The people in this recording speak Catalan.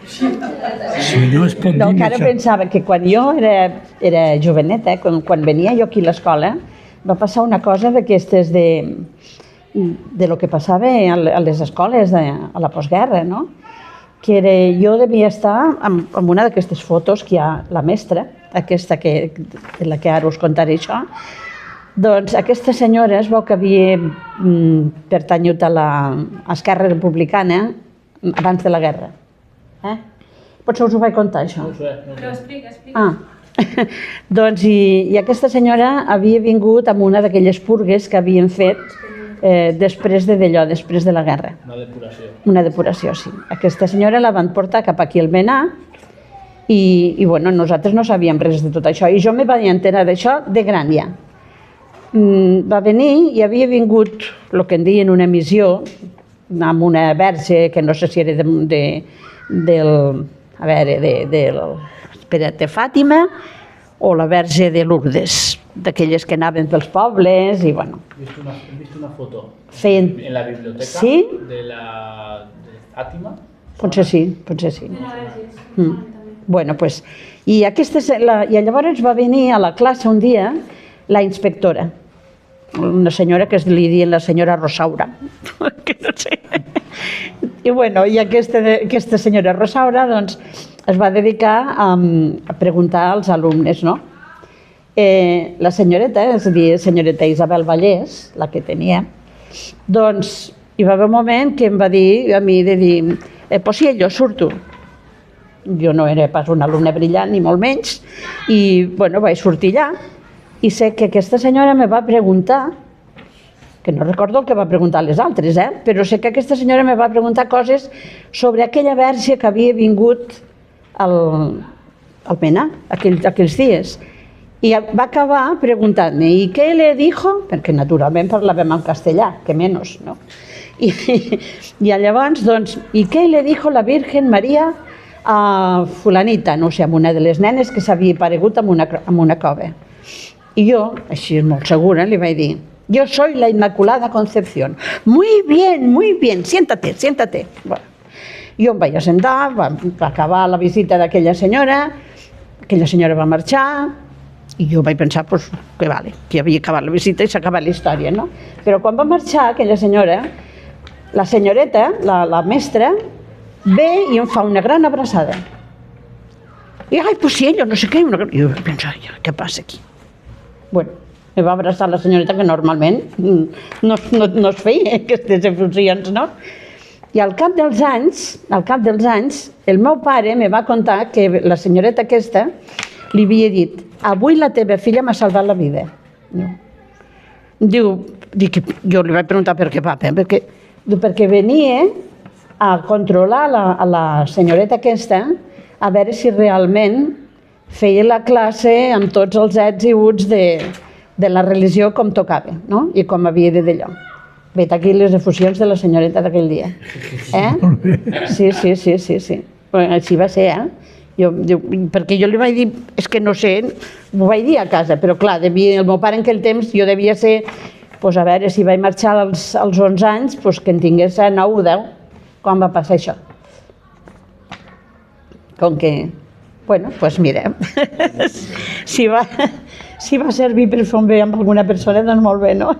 Si no es pot dir No, encara això. pensava que quan jo era joveneta, quan venia jo aquí a l'escola, va passar una cosa d'aquestes de lo que passava a les escoles a la postguerra, no? Que jo devia estar amb una d'aquestes fotos que hi ha la mestra, aquesta de la que ara us contaré això. Doncs aquesta senyora es veu que havia pertanyut a l'Esquerra Republicana abans de la guerra. Potser us ho vaig contar, això? No ho sé. Però explica. Doncs i aquesta senyora havia vingut amb una d'aquelles purgues que havien fet després de la guerra. Una depuració. Una depuració, sí. Aquesta senyora la van portar cap aquí al Menar i bueno, nosaltres no sabíem res de tot això. I jo me vaig enterar d'això de gran ja. Va venir i havia vingut el que en diuen una missió amb una verge que no sé si era de Fàtima o la verge de Lourdes, d'aquelles que anaven pels pobles i bueno. He visto una foto Feien... en la biblioteca ¿Sí? de Fátima. Potser sí. Bueno, pues, i llavors va venir a la classe un dia la inspectora, una senyora que li diuen la senyora Rosaura, que no sé. I bueno, i aquesta senyora Rosaura doncs, es va dedicar a preguntar als alumnes, no? La senyoreta, és a dir, senyoreta Isabel Vallès, la que tenia, doncs hi va haver un moment que em va dir a mi de dir, pues sí, jo surto. Jo no era pas una alumna brillant, ni molt menys, i bueno, vaig sortir allà, i sé que aquesta senyora me va preguntar, que no recordo el que va preguntar a les altres, però sé que aquesta senyora me va preguntar coses sobre aquella verge que havia vingut al Menar aquells dies. I va acabar preguntant-me, ¿y qué le dijo? Perquè naturalment parlàvem en castellà, que menys, no? I llavors, doncs, ¿y qué le dijo la Virgen María a fulanita, no sé, a una de les nenes que s'havia aparegut en una cova? I jo, així molt segura, li vaig dir, yo soy la Inmaculada Concepción. Muy bien, siéntate. Bueno, jo em vaig assentar, va acabar la visita d'aquella senyora va marxar, i jo vaig pensar pues, que havia acabat la visita i s'ha acabat la història, no? Però quan va marxar aquella senyora, la senyoreta, la mestra, ve i em fa una gran abraçada. I, pues sí, jo no sé què, i jo penso, què passa aquí? Bueno, me va abraçar la senyoreta que normalment no es feia aquestes efusions, no? I al cap dels anys, el meu pare me va contar que la senyoreta aquesta li havia dit, avui la teva filla m'ha salvat la vida. Jo li vaig preguntar per què, papa, perquè venia a controlar la senyoreta aquesta a veure si realment feia la classe amb tots els ets i uts de la religió com tocava, no? I com havia de d'allò. Vet aquí les efusions de la senyoreta d'aquell dia. Sí. Així va ser, perquè jo li vaig dir, és que no sé, ho vaig dir a casa, però clar, el meu pare en aquell temps jo devia ser, a veure, si vaig marxar als 11 anys, que en tingués 9 o 10, quan va passar això. Com que, bueno, doncs mira, si va servir per fer un bé amb alguna persona, doncs molt bé, no?